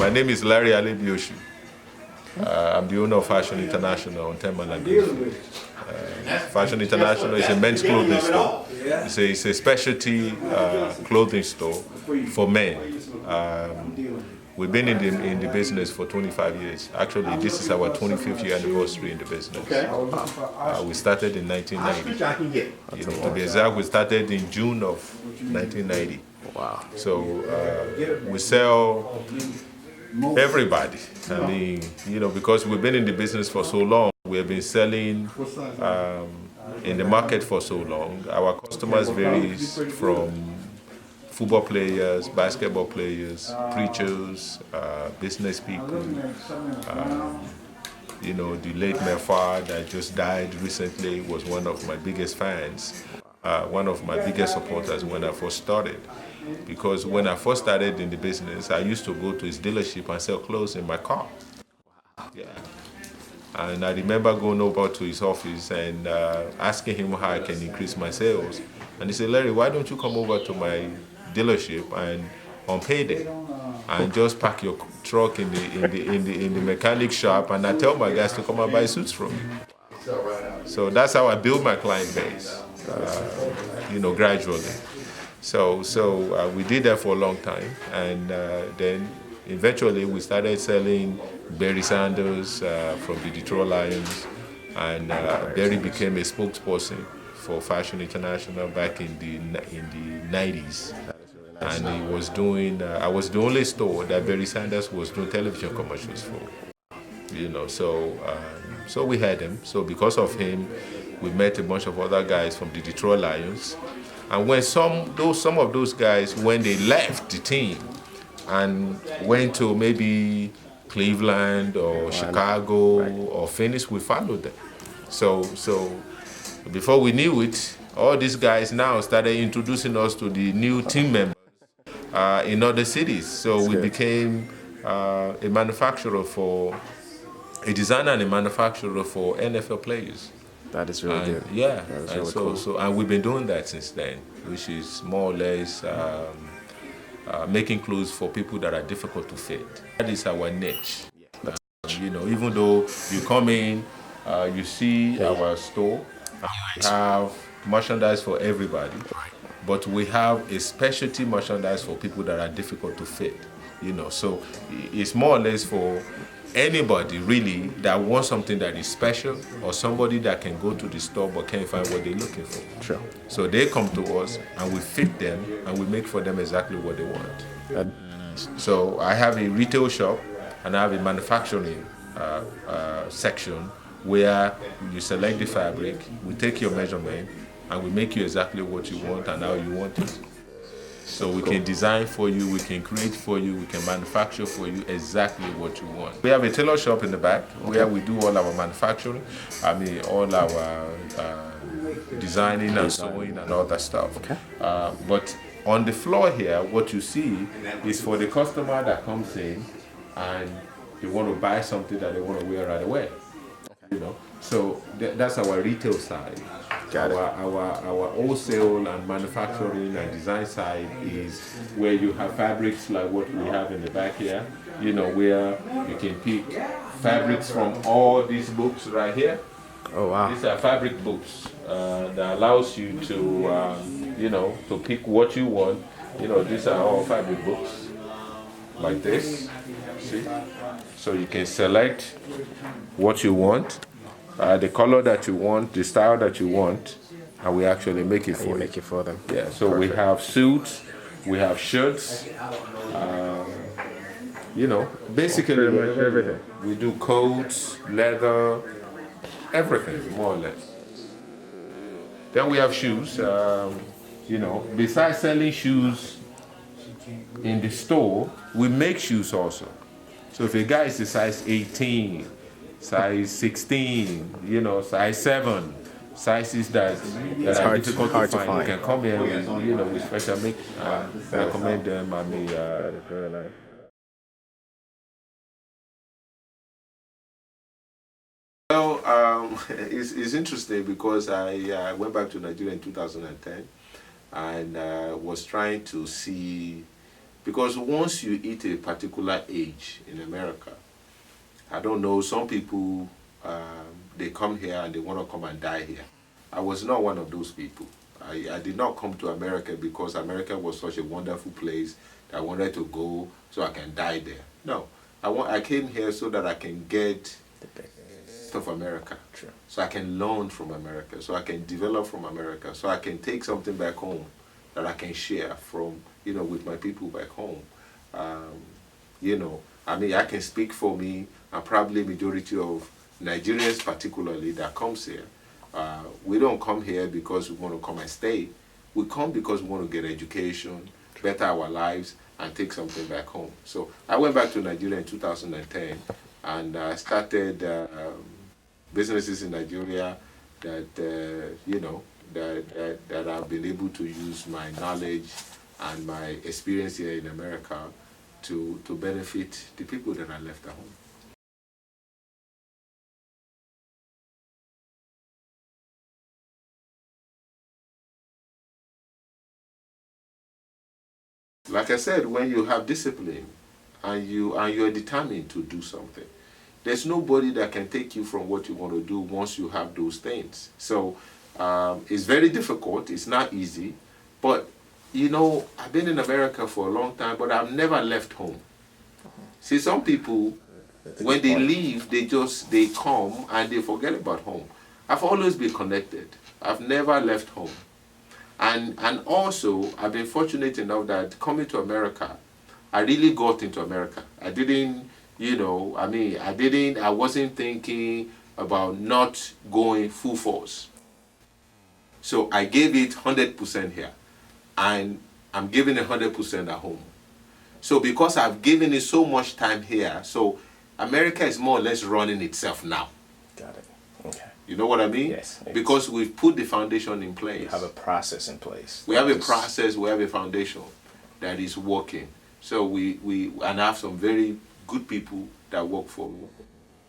My name is Larry Alebiosu. I'm the owner of Fashion International on 10 Mile. Fashion International is a men's clothing store. It's a specialty clothing store for men. We've been in the business for 25 years. Actually, this is our 25th year anniversary in the business. We started in 1990. To be exact, we started in June of 1990. Wow. So we sell everybody. I mean, because we've been in the business for so long, we have been selling in the market for so long. Our customers varies from football players, basketball players, preachers, business people. The late Mefa that just died recently was one of my biggest fans, one of my biggest supporters when I first started. Because when I first started in the business, I used to go to his dealership and sell clothes in my car. Yeah. And I remember going over to his office and asking him how I can increase my sales. And he said, Larry, why don't you come over to my dealership and on payday and just park your truck in the mechanic shop, and I tell my guys to come and buy suits from you. So that's how I build my client base, gradually. So we did that for a long time, and then eventually we started selling Barry Sanders from the Detroit Lions, and Barry became a spokesperson for Fashion International back in the 90s. And he was doing, I was the only store that Barry Sanders was doing television commercials for. So we had him. So because of him, we met a bunch of other guys from the Detroit Lions. And when some of those guys, when they left the team and went to maybe Cleveland or Chicago or Phoenix, we followed them. So before we knew it, all these guys now started introducing us to the new team members in other cities. So we became a designer and a manufacturer for NFL players. That is really good. Yeah, that is and really cool. And we've been doing that since then, which is more or less making clothes for people that are difficult to fit. That is our niche. Even though you come in, you see our store, we have merchandise for everybody, but we have a specialty merchandise for people that are difficult to fit. So it's more or less for anybody really that wants something that is special, or somebody that can go to the store but can't find what they're looking for. Sure. So they come to us and we fit them and we make for them exactly what they want. So I have a retail shop and I have a manufacturing section where you select the fabric, we take your measurement, and we make you exactly what you want and how you want it. So we can design for you, we can create for you, we can manufacture for you exactly what you want. We have a tailor shop in the back where we do all our manufacturing, all our designing and sewing and all that stuff. Okay. But on the floor here, what you see is for the customer that comes in and they want to buy something that they want to wear right away. So that's our retail side. Our wholesale and manufacturing and design side is where you have fabrics like what we have in the back here, where you can pick fabrics from all these books right here. Oh wow. These are fabric books that allows you to, to pick what you want. These are all fabric books like this. See? So you can select what you want, the color that you want, the style that you want, and we actually make it for you. Make it for them. Yeah, so perfect. We have suits, we have shirts, basically pretty much everything. We do coats, leather, everything, more or less. Then we have shoes. Besides selling shoes in the store, we make shoes also. So if a guy is a size 18, size 16, size 7, sizes that are difficult to find, you can come here with, with special make, recommend them. Well, it's interesting because I went back to Nigeria in 2010 and was trying to see Because once you hit a particular age in America, I don't know, some people, they come here and they want to come and die here. I was not one of those people. I did not come to America because America was such a wonderful place that I wanted to go so I can die there. No, I came here so that I can get of America. True. So I can learn from America, so I can develop from America, so I can take something back home that I can share from, with my people back home. I mean, I can speak for me and probably majority of Nigerians particularly that comes here. We don't come here because we want to come and stay. We come because we want to get education, better our lives, and take something back home. So I went back to Nigeria in 2010 and started businesses in Nigeria that, that I've been able to use my knowledge and my experience here in America to benefit the people that I left at home. Like I said, when you have discipline and you're determined to do something, there's nobody that can take you from what you want to do once you have those things. So it's very difficult. It's not easy. But, I've been in America for a long time, but I've never left home. See, some people, when they leave, they come and they forget about home. I've always been connected. I've never left home. And also, I've been fortunate enough that coming to America, I really got into America. I didn't, I wasn't thinking about not going full force. So I gave it 100% here. And I'm giving it 100% at home. So because I've given it so much time here, so America is more or less running itself now. Got it. Okay. You know what I mean? Yes. Because we've put the foundation in place. You have a process in place. We have a process, we have a foundation that is working. So and I have some very good people that work for me,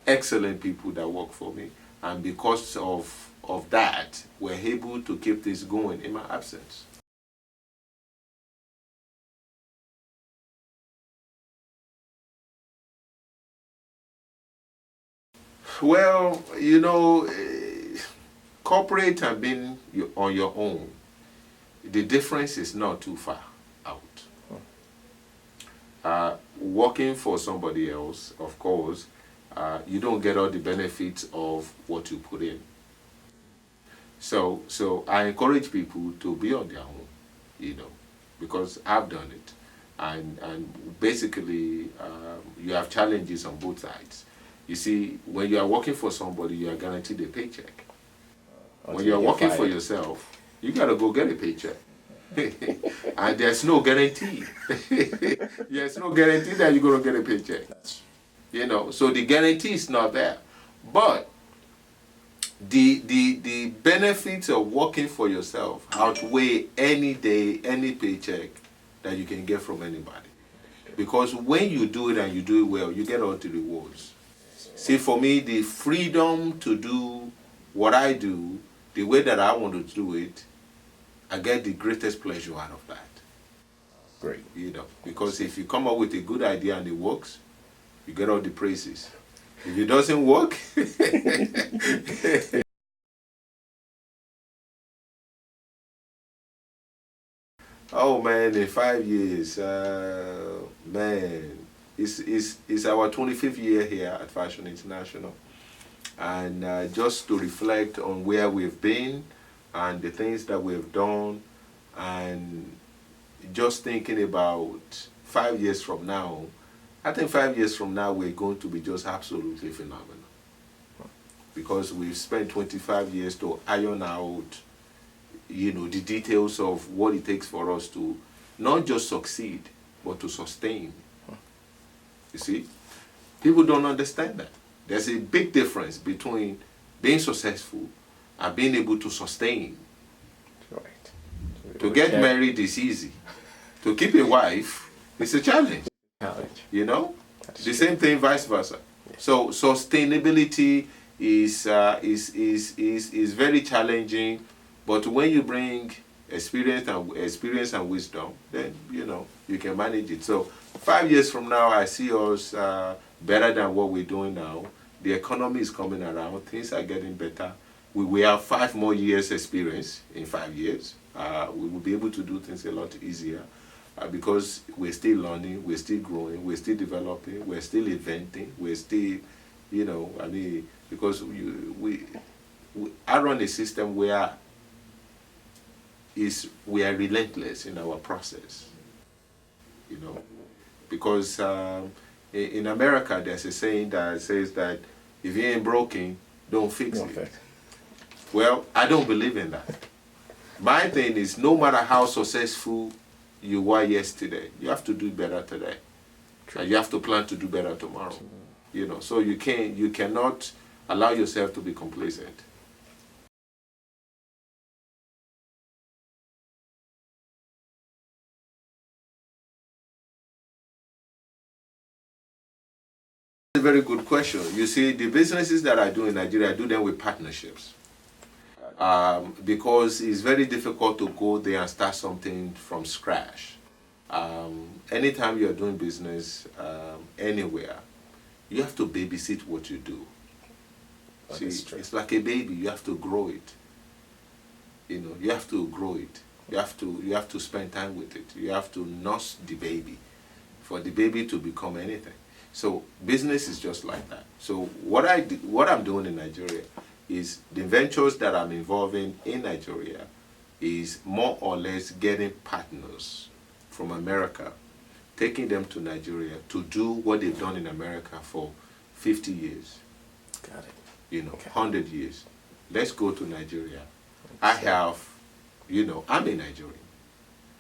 excellent people that work for me. And because of that, we're able to keep this going in my absence. Well, corporate and being on your own, the difference is not too far out. Working for somebody else, of course, you don't get all the benefits of what you put in. So I encourage people to be on their own, because I've done it. And basically, you have challenges on both sides. You see, when you are working for somebody, you are guaranteed a paycheck. When you are working for yourself, you got to go get a paycheck. And there's no guarantee. There's no guarantee that you're going to get a paycheck. So the guarantee is not there. But the benefits of working for yourself outweigh any day, any paycheck that you can get from anybody. Because when you do it and you do it well, you get all the rewards. See, for me, the freedom to do what I do, the way that I want to do it, I get the greatest pleasure out of that. Great. Because if you come up with a good idea and it works, you get all the praises. If it doesn't work, oh man, in 5 years, man, it's our 25th year here at Fashion International. And just to reflect on where we've been and the things that we've done, and just thinking about 5 years from now, I think 5 years from now we're going to be just absolutely phenomenal. Because we've spent 25 years to iron out, the details of what it takes for us to not just succeed, but to sustain. You see? People don't understand that. There's a big difference between being successful and being able to sustain. Right. To get married is easy. To keep a wife is a challenge. The same thing, vice versa. Yeah. So sustainability is very challenging, but when you bring experience and wisdom, then you can manage it. So 5 years from now, I see us better than what we're doing now. The economy is coming around. Things are getting better. We have 5 more years experience in 5 years. We will be able to do things a lot easier because we're still learning, we're still growing, we're still developing, we're still inventing, we're still, because I run a system where we are relentless in our process, because in America there's a saying that says that if you ain't broken, don't fix it. Well, I don't believe in that. My thing is, no matter how successful you were yesterday, you have to do better today. And you have to plan to do better tomorrow. So you cannot allow yourself to be complacent. A very good question. You see, the businesses that I do in Nigeria, I do them with partnerships. Because it's very difficult to go there and start something from scratch. Anytime you're doing business anywhere, you have to babysit what you do. See, it's like a baby. You have to grow it. You have to grow it. You have to spend time with it. You have to nurse the baby for the baby to become anything. So business is just like that. So what I'm doing in Nigeria is the ventures that I'm involving in Nigeria is more or less getting partners from America, taking them to Nigeria to do what they've done in America for 50 years. Got it. Okay. 100 years. Let's go to Nigeria. I'm a Nigerian.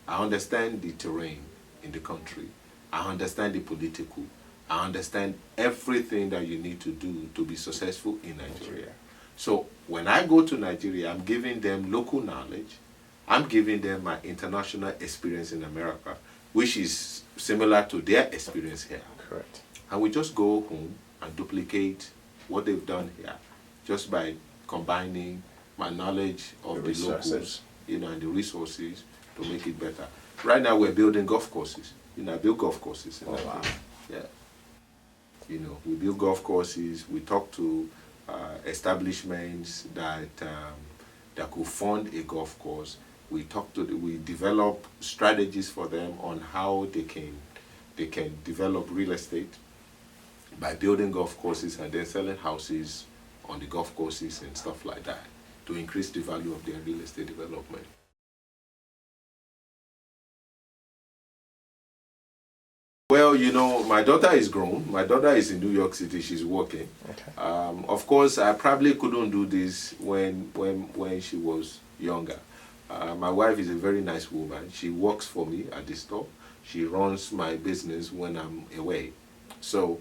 I understand the terrain in the country. I understand the political. I understand everything that you need to do to be successful in Nigeria. So when I go to Nigeria, I'm giving them local knowledge. I'm giving them my international experience in America, which is similar to their experience here. Correct. And we just go home and duplicate what they've done here, just by combining my knowledge of the locals, and the resources to make it better. Right now, we're building golf courses. I build golf courses. Wow. Yeah. We build golf courses. We talk to establishments that could fund a golf course. We develop strategies for them on how they can develop real estate by building golf courses and then selling houses on the golf courses and stuff like that to increase the value of their real estate development. Well, my daughter is grown. My daughter is in New York City. She's working. Okay. Of course, I probably couldn't do this when she was younger. My wife is a very nice woman. She works for me at the store. She runs my business when I'm away. So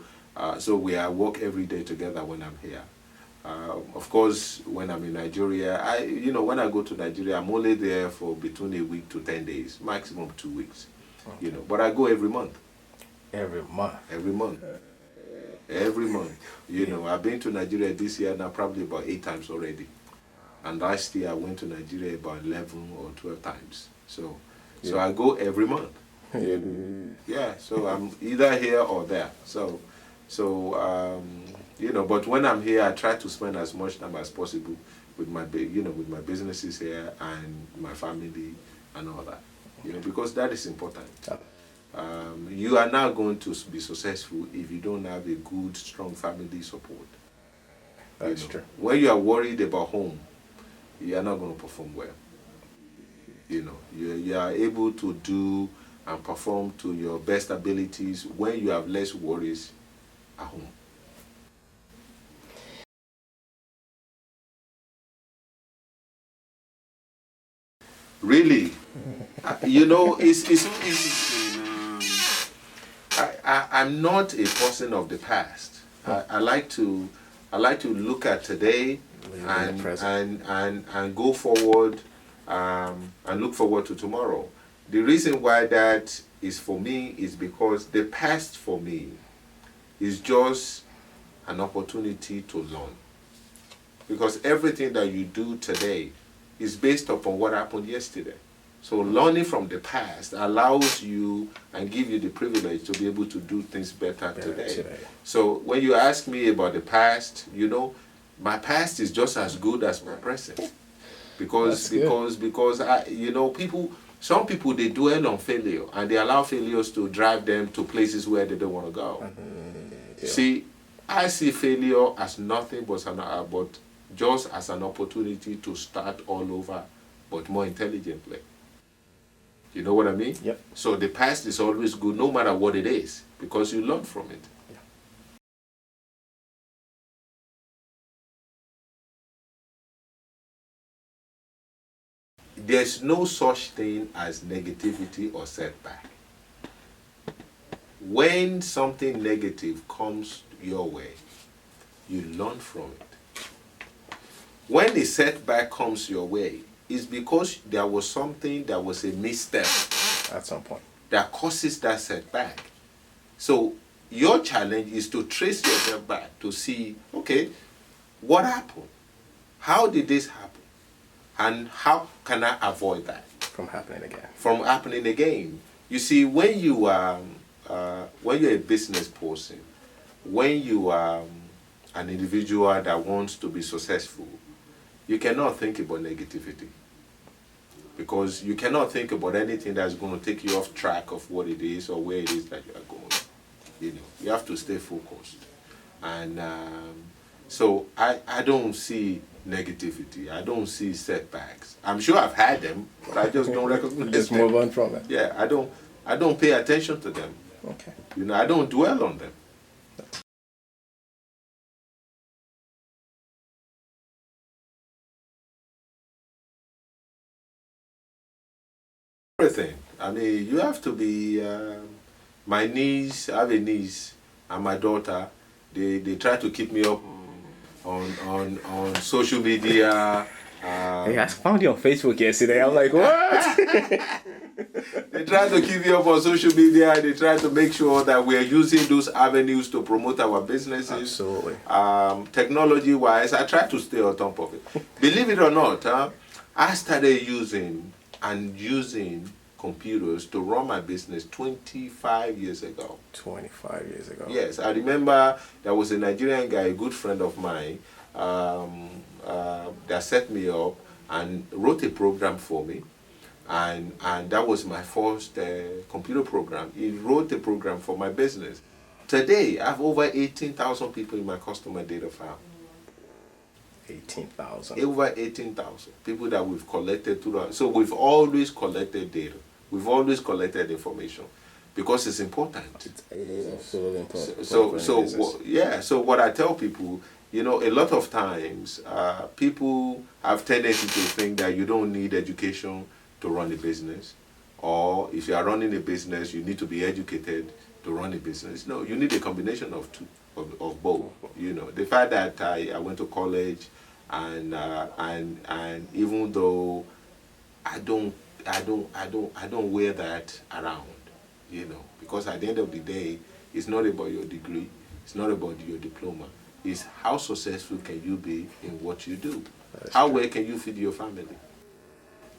we work every day together when I'm here. Of course, when I'm in Nigeria, when I go to Nigeria, I'm only there for between a week to 10 days, maximum 2 weeks. Okay. But I go every month. Every month. Every month. Every month. I've been to Nigeria this year now probably about 8 times already. And last year I went to Nigeria about 11 or 12 times. So I go every month. Yeah, so I'm either here or there. But when I'm here, I try to spend as much time as possible with my businesses here and my family and all that. Because that is important. You are not going to be successful if you don't have a good, strong family support. That's true. When you are worried about home, you are not going to perform well. You are able to do and perform to your best abilities when you have less worries at home. Really, I'm not a person of the past. I like to look at today and go forward and look forward to tomorrow. The reason why that is for me is because the past for me is just an opportunity to learn. Because everything that you do today is based upon what happened yesterday. So learning from the past allows you and give you the privilege to be able to do things better today. So when you ask me about the past, you know, my past is just as good as my present. Because I, you know, some people, they dwell on failure and they allow failures to drive them to places where they don't want to go. See, I see failure as nothing but just as an opportunity to start all over, but more intelligently. You know what I mean? Yep. So the past is always good, no matter what it is, because you learn from it. There's no such thing as negativity or setback. When something negative comes your way, you learn from it. When a setback comes your way, it's because there was something that was a misstep at some point that causes that setback. So your challenge is to trace yourself back to see, okay, what happened? How did this happen? And how can I avoid that from happening again? From happening again. You see, when you're a business person, when you are an individual that wants to be successful, you cannot think about negativity, because you cannot think about anything that's going to take you off track of what it is or where it is that you are going. You know, you have to stay focused. And so I don't see negativity. I don't see setbacks. I'm sure I've had them, but I just don't recognize just them. move on from it. Yeah, I don't pay attention to them. Okay. You know, I don't dwell on them. Everything. I mean, you have to be. My niece, I have a niece, and my daughter. They try to keep me up on social media. Hey, I found you on Facebook yesterday. I'm like, what? They try to keep you up on social media. They try to make sure that we're using those avenues to promote our businesses. Absolutely. Technology-wise, I try to stay on top of it. Believe it or not, I started using computers to run my business 25 years ago. 25 years ago. Yes, I remember there was a Nigerian guy, a good friend of mine, that set me up and wrote a program for me. And that was my first computer program. He wrote a program for my business. Today, I have over 18,000 people in my customer data file. 18,000. Over 18,000 people that we've collected through. So we've always collected data. We've always collected information because it's important. It's absolutely important. So what I tell people, you know, a lot of times people have tendency to think that you don't need education to run a business, or if you are running a business, you need to be educated to run a business. No, you need a combination of two, of both. You know, the fact that I went to college, and even though I don't wear that around, you know, because at the end of the day, it's not about your degree, it's not about your diploma. It's how successful can you be in what you do? How well can you feed your family?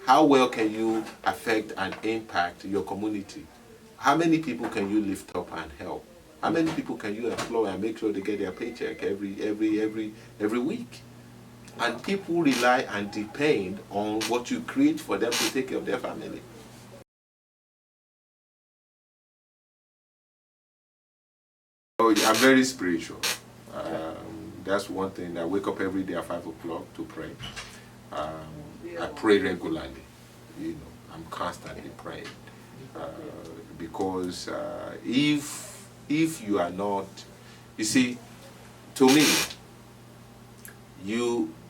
How well can you affect and impact your community? How many people can you lift up and help? How many people can you employ and make sure they get their paycheck every week? And people rely and depend on what you create for them to take care of their family. So I'm very spiritual. That's one thing. I wake up every day at 5 o'clock to pray. I pray regularly. You know, I'm constantly praying because if you are not, you see, to me,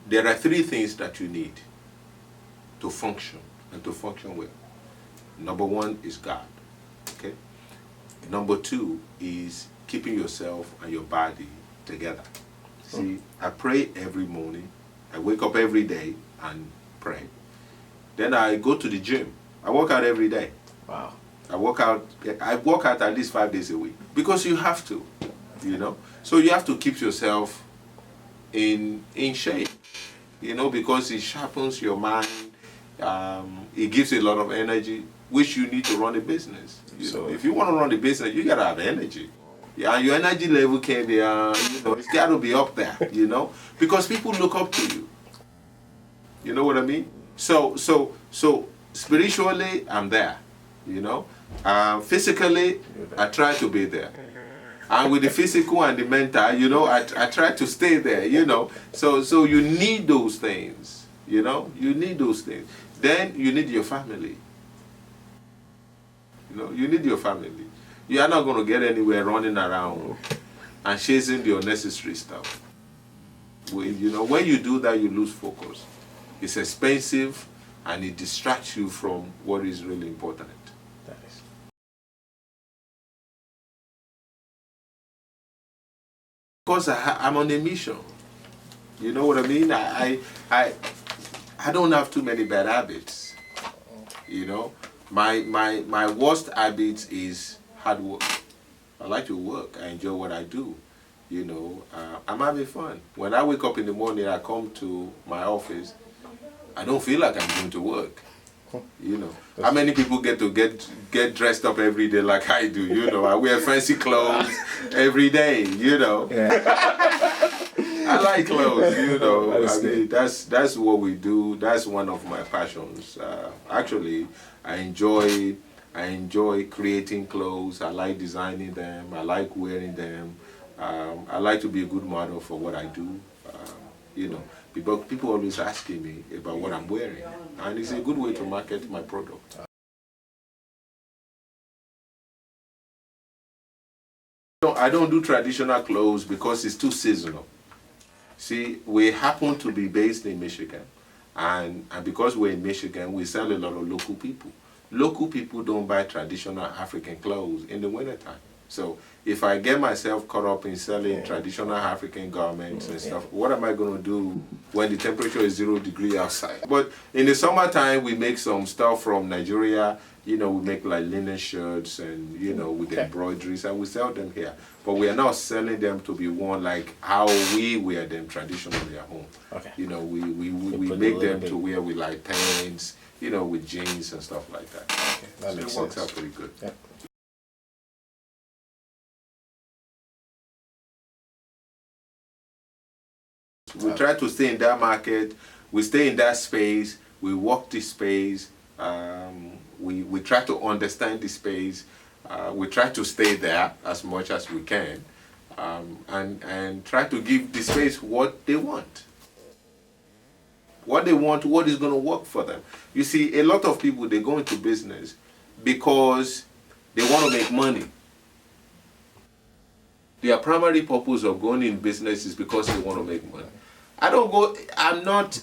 there are three things that you need to function and to function well. Number one is God. Okay. Number two is keeping yourself and your body together. See, I pray every morning. I wake up every day and pray. Then I go to the gym. I work out every day. Wow. I work out at least 5 days a week because you have to, you know. So you have to keep yourself in shape, you know, because it sharpens your mind. It gives you a lot of energy, which you need to run a business. You know, if you want to run a business, you gotta have energy. Yeah, and your energy level can be, it's got to be up there. Because people look up to you. You know what I mean? So spiritually, I'm there. Physically, I try to be there. And with the physical and the mental, I try to stay there. So you need those things. You need those things. Then you need your family. You need your family. You are not going to get anywhere running around and chasing the unnecessary stuff. When you do that, you lose focus. It's expensive and it distracts you from what is really important. That is. Because I'm on a mission. You know what I mean? I don't have too many bad habits. My worst habit is hard work. I like to work. I enjoy what I do. I'm having fun. When I wake up in the morning, I come to my office. I don't feel like I'm going to work. How many people get to get dressed up every day like I do? I wear fancy clothes every day. Yeah. I like clothes. I mean, that's what we do. That's one of my passions. Actually, I enjoy creating clothes. I like designing them. I like wearing them. I like to be a good model for what I do. People always asking me about what I'm wearing, and it's a good way to market my product. I don't do traditional clothes because it's too seasonal. See, we happen to be based in Michigan, and because we're in Michigan, we sell a lot of local people. Local people don't buy traditional African clothes in the wintertime. So if I get myself caught up in selling traditional African garments and stuff, what am I going to do when the temperature is 0 degrees outside? But in the summertime, we make some stuff from Nigeria. We make like linen shirts and, with embroideries, and we sell them here. But we are not selling them to be worn like how we wear them traditionally at home. Okay. We make them to wear with like pants, with jeans and stuff like that. Okay. That makes it works sense. out pretty good. Yep. We try to stay in that market. We stay in that space. We walk the space. We try to understand the space. We try to stay there as much as we can, and try to give the space what they want. What they want, what is going to work for them. You see, a lot of people, they go into business because they want to make money. Their primary purpose of going in business is because they want to make money.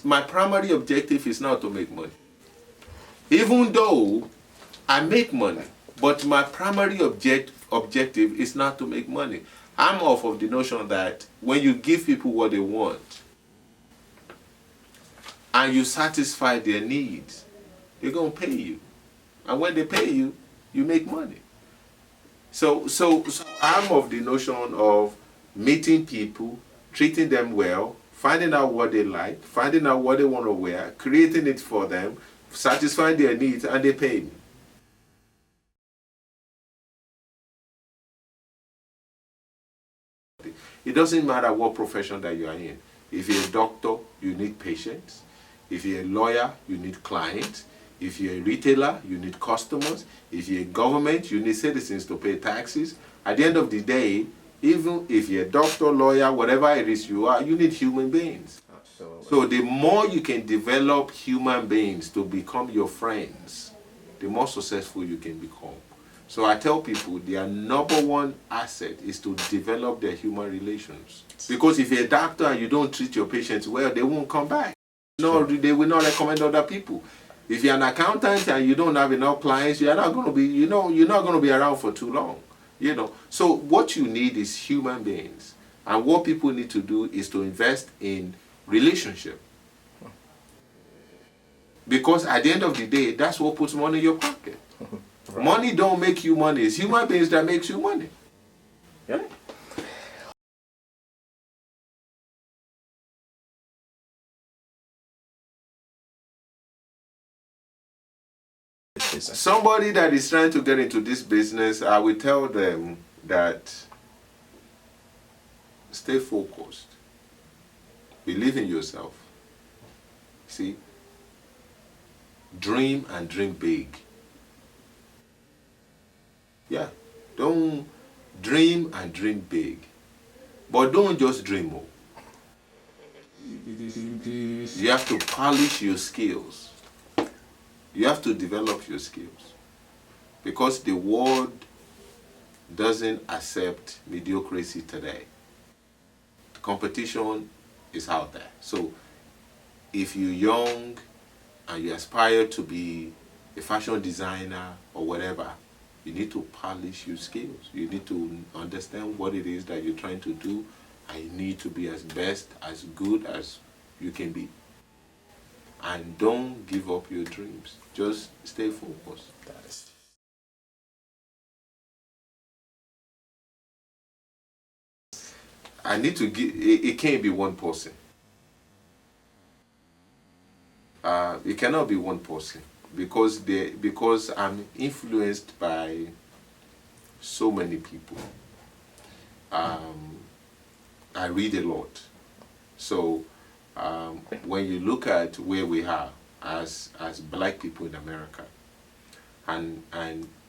My primary objective is not to make money. Even though I make money, but my primary objective is not to make money. I'm off of the notion that when you give people what they want and you satisfy their needs, they're going to pay you. And when they pay you, you make money. So I'm of the notion of meeting people, treating them well, finding out what they like, finding out what they want to wear, creating it for them, satisfying their needs, and they pay me. It doesn't matter what profession that you are in. If you're a doctor, you need patients. If you're a lawyer, you need clients. If you're a retailer, you need customers. If you're a government, you need citizens to pay taxes. At the end of the day, even if you're a doctor, lawyer, whatever it is you are, you need human beings. Absolutely. So the more you can develop human beings to become your friends, the more successful you can become. So I tell people their number one asset is to develop their human relations. Because if you're a doctor and you don't treat your patients well, they won't come back. No, they will not recommend other people. If you're an accountant and you don't have enough clients, you're not going to be, you're not going to be around for too long. So what you need is human beings. And what people need to do is to invest in relationship. Because at the end of the day, that's what puts money in your pocket. Right. Money don't make you money. It's human beings that makes you money. Yeah. business? Somebody that is trying to get into this business, I will tell them that stay focused. Believe in yourself. See? Dream and dream big. Yeah. Don't dream and dream big. But don't just dream more. You have to polish your skills. You have to develop your skills. Because the world doesn't accept mediocrity today. The competition is out there. So if you're young and you aspire to be a fashion designer or whatever, you need to polish your skills. You need to understand what it is that you're trying to do, and you need to be as best, as good as you can be. And don't give up your dreams. Just stay focused. That is. I need to give, it can't be one person. It cannot be one person because I'm influenced by so many people. I read a lot. So when you look at where we are as black people in America, and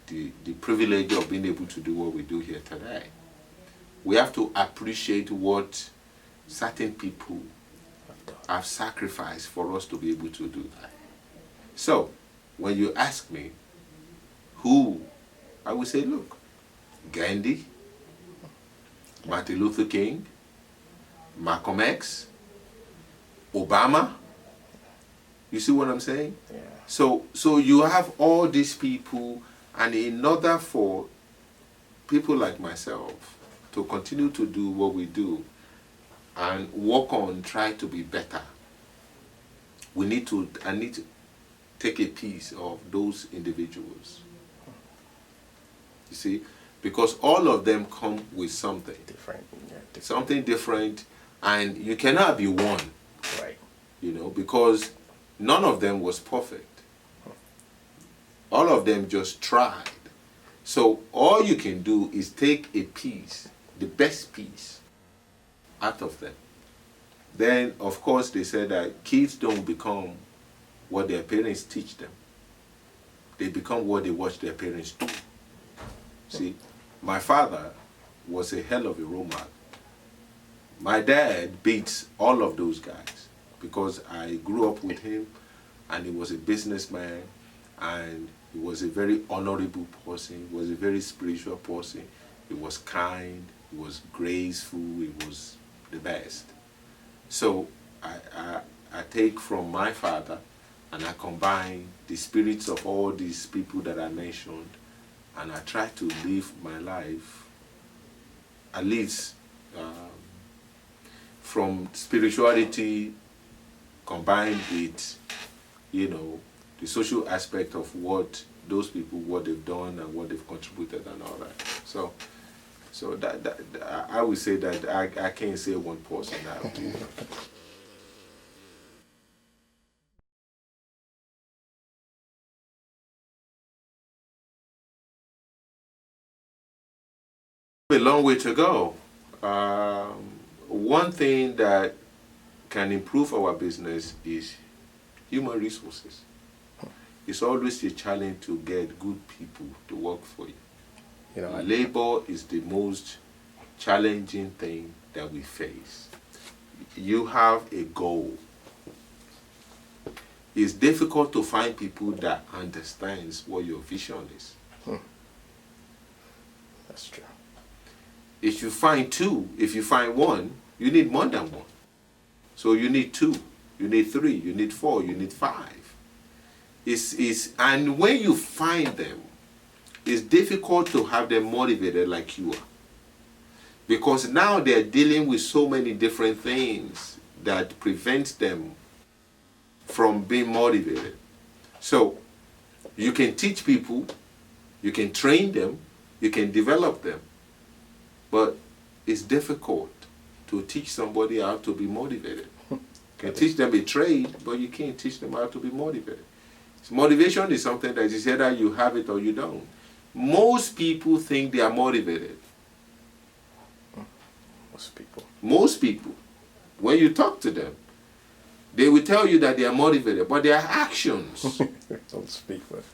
the privilege of being able to do what we do here today, we have to appreciate what certain people have sacrificed for us to be able to do that. So, when you ask me who, I would say, look, Gandhi, Martin Luther King, Malcolm X, Obama. You see what I'm saying? Yeah. So you have all these people, and in order for people like myself to continue to do what we do and work on try to be better, I need to take a piece of those individuals. You see? Because all of them come with something. Different. Yeah, different. Something different, and you cannot be one. Right. You know, because none of them was perfect. All of them just tried. So all you can do is take a piece, the best piece, out of them. Then, of course, they said that kids don't become what their parents teach them. They become what they watch their parents do. See, my father was a hell of a role model. My dad beats all of those guys because I grew up with him, and he was a businessman, and he was a very honorable person. He was a very spiritual person. He was kind. He was graceful. He was the best. So I take from my father, and I combine the spirits of all these people that I mentioned, and I try to live my life, at least from spirituality combined with, you know, the social aspect of what those people, what they've done and what they've contributed and all that. So that I would say that I can't say one person now. A long way to go. One thing that can improve our business is human resources. It's always a challenge to get good people to work for you. You know, Labor is the most challenging thing that we face. You have a goal. It's difficult to find people that understands what your vision is. that's true. If you find two, if you find one, you need more than one. So you need two, you need three, you need four, you need five. And when you find them, it's difficult to have them motivated like you are. Because now they're dealing with so many different things that prevents them from being motivated. So you can teach people, you can train them, you can develop them. But it's difficult to teach somebody how to be motivated. You can teach them a trade, but you can't teach them how to be motivated. So motivation is something that is either you have it or you don't. Most people think they are motivated. Most people, when you talk to them, they will tell you that they are motivated, but their actions. Don't speak for it.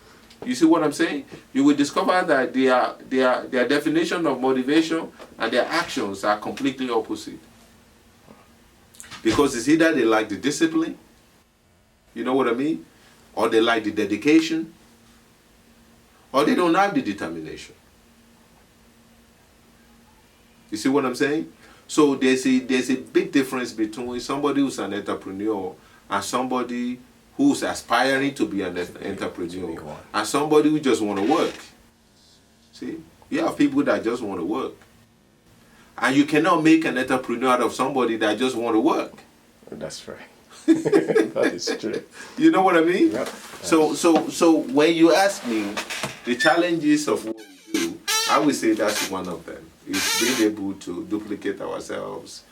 You see what I'm saying? You will discover that their definition of motivation and their actions are completely opposite. Because it's either they like the discipline, you know what I mean? Or they like the dedication, or they don't have the determination. You see what I'm saying? So there's a big difference between somebody who's an entrepreneur and somebody who's aspiring to be an entrepreneur and somebody who just want to work. See, you have people that just want to work. And you cannot make an entrepreneur out of somebody that just want to work. That's right. That is true. You know what I mean? Yep. So when you ask me the challenges of what we do, I would say that's one of them. It's being able to duplicate ourselves,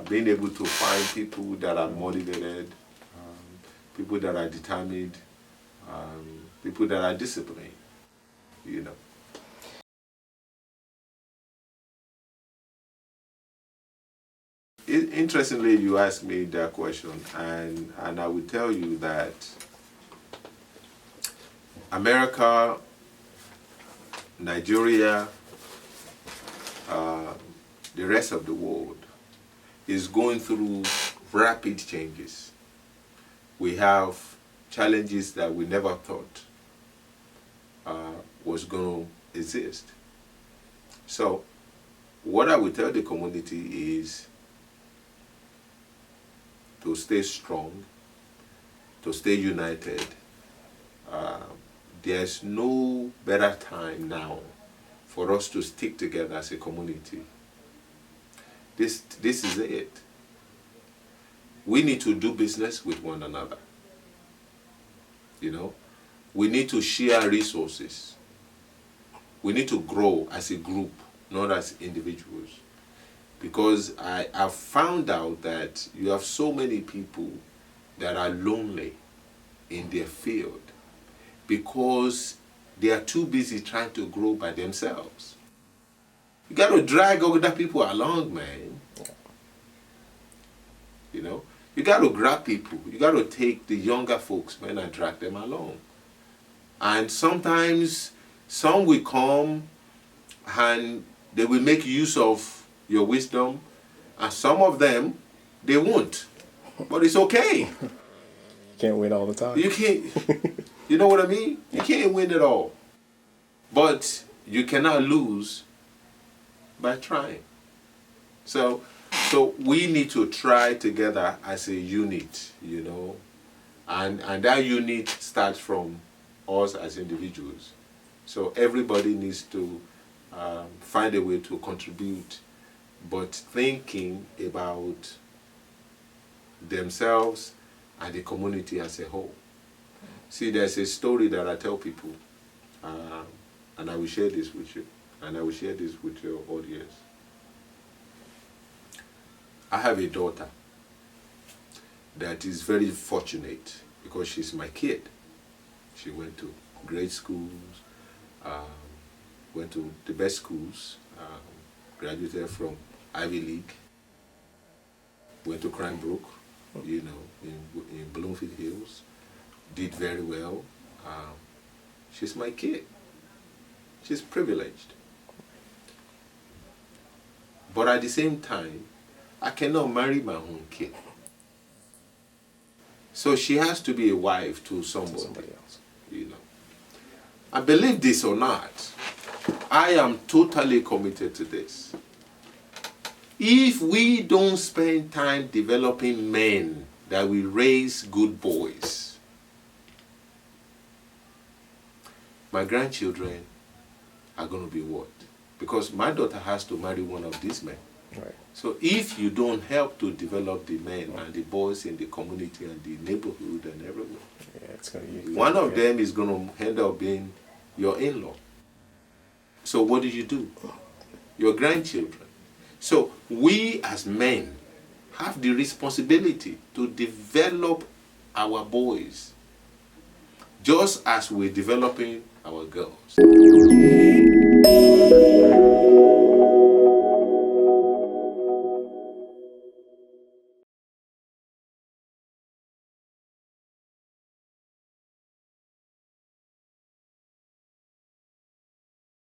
being able to find people that are motivated, people that are determined, people that are disciplined, you know. Interestingly, you asked me that question, and I will tell you that America, Nigeria, the rest of the world is going through rapid changes. We have challenges that we never thought was going to exist. So, what I would tell the community is to stay strong, to stay united. There's no better time now for us to stick together as a community. This is it. We need to do business with one another. You know, we need to share resources. We need to grow as a group, not as individuals. Because I have found out that you have so many people that are lonely in their field because they are too busy trying to grow by themselves. You got to drag other people along, man. You know, you got to grab people. You got to take the younger folks, man, and drag them along. And sometimes some will come and they will make use of your wisdom, and some of them, they won't. But it's okay. You can't win all the time. You can't, you know what I mean? You can't win it all. But you cannot lose by trying. So we need to try together as a unit, you know. And that unit starts from us as individuals. So everybody needs to find a way to contribute, but thinking about themselves and the community as a whole. See, there's a story that I tell people, and I will share this with you, and I will share this with your audience. I have a daughter that is very fortunate because she's my kid. She went to great schools, went to the best schools, graduated from Ivy League, went to Cranbrook, you know, in Bloomfield Hills, did very well. She's my kid. She's privileged. But at the same time, I cannot marry my own kid. So she has to be a wife to somebody else, you know. I believe this or not, I am totally committed to this. If we don't spend time developing men that will raise good boys, my grandchildren are going to be what? Because my daughter has to marry one of these men. Right. So if you don't help to develop the men and the boys in the community and the neighborhood and everywhere, Yeah, it's gonna be one of them is going to end up being your in-law. So what do you do? Your grandchildren. So we as men have the responsibility to develop our boys just as we're developing our girls.